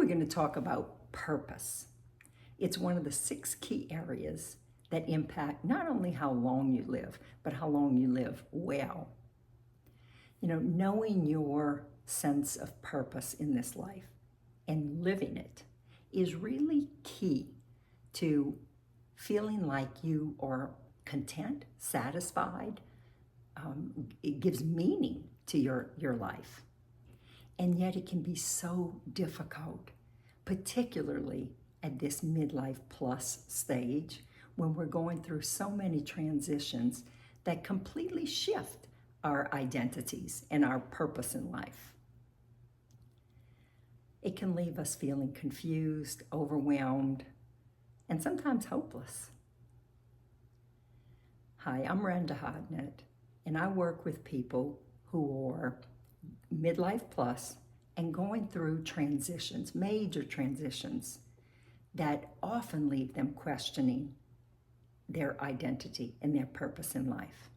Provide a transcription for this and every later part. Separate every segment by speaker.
Speaker 1: we're going to talk about purpose. It's one of the 6 key areas that impact not only how long you live, but how long you live well. Knowing your sense of purpose in this life and living it is really key to feeling like you are content, satisfied. It gives meaning to your life. And yet it can be so difficult, particularly at this midlife plus stage when we're going through so many transitions that completely shift our identities and our purpose in life. It can leave us feeling confused, overwhelmed, and sometimes hopeless. Hi, I'm Renda Hodnett, and I work with people who are midlife plus and going through transitions, major transitions, that often leave them questioning their identity and their purpose in life.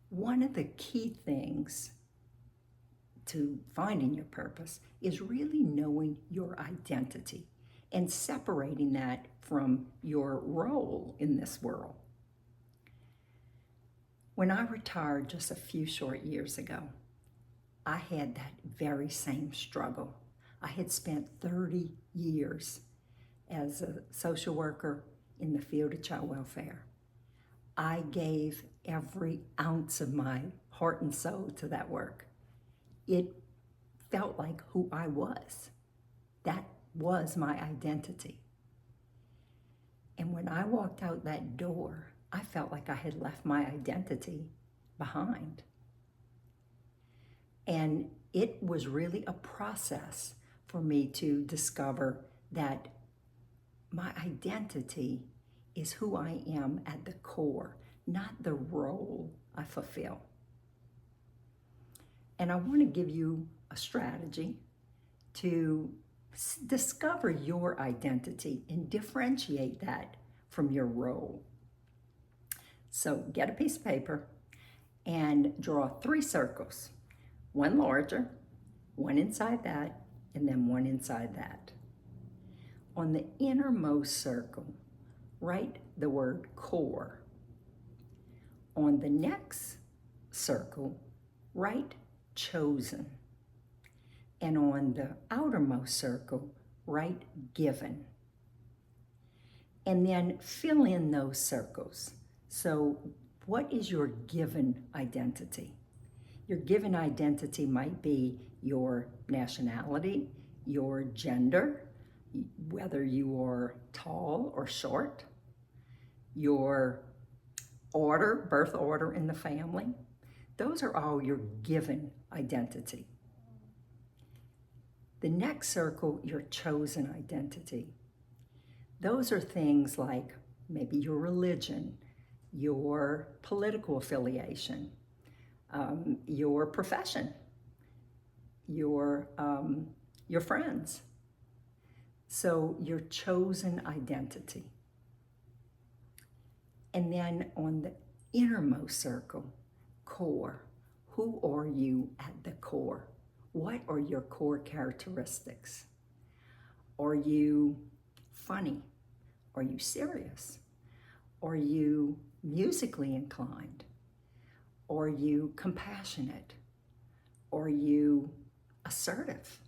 Speaker 1: One of the key things to finding your purpose is really knowing your identity and separating that from your role in this world. When I retired just a few short years ago, I had that very same struggle. I had spent 30 years as a social worker in the field of child welfare. I gave every ounce of my heart and soul to that work. It felt like who I was. That was my identity. And when I walked out that door, I felt like I had left my identity behind. And it was really a process for me to discover that my identity is who I am at the core, not the role I fulfill. And I want to give you a strategy to discover your identity and differentiate that from your role. So get a piece of paper and draw 3 circles, one larger, one inside that, and then one inside that. On the innermost circle, write the word core. On the next circle, write chosen. And on the outermost circle, write given. And then fill in those circles. So what is your given identity? Your given identity might be your nationality, your gender, whether you are tall or short, your order, birth order in the family. Those are all your given identity. The next circle, your chosen identity. Those are things like maybe your religion, your political affiliation, your profession, your friends. So your chosen identity. And then on the innermost circle, core. Who are you at the core? What are your core characteristics? Are you funny? Are you serious? Are you musically inclined? Are you compassionate? Are you assertive?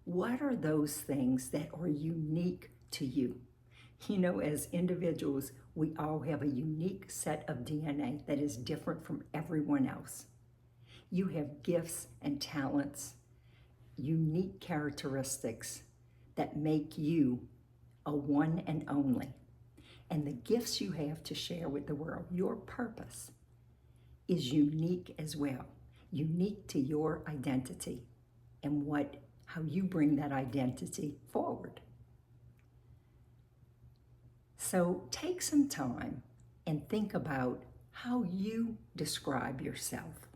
Speaker 1: What are those things that are unique to you? As individuals, we all have a unique set of DNA that is different from everyone else. You have gifts and talents, unique characteristics that make you a one and only. And the gifts you have to share with the world, your purpose, is unique as well, unique to your identity and how you bring that identity forward. So take some time and think about how you describe yourself.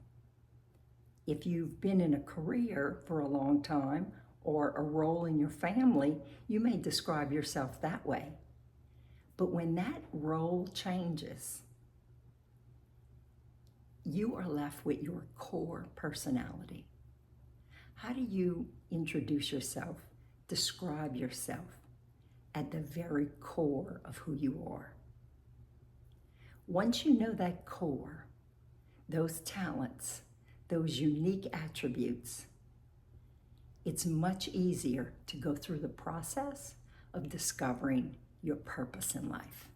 Speaker 1: If you've been in a career for a long time or a role in your family, you may describe yourself that way. But when that role changes, you are left with your core personality. How do you introduce yourself, describe yourself at the very core of who you are? Once you know that core, those talents, those unique attributes, it's much easier to go through the process of discovering your purpose in life.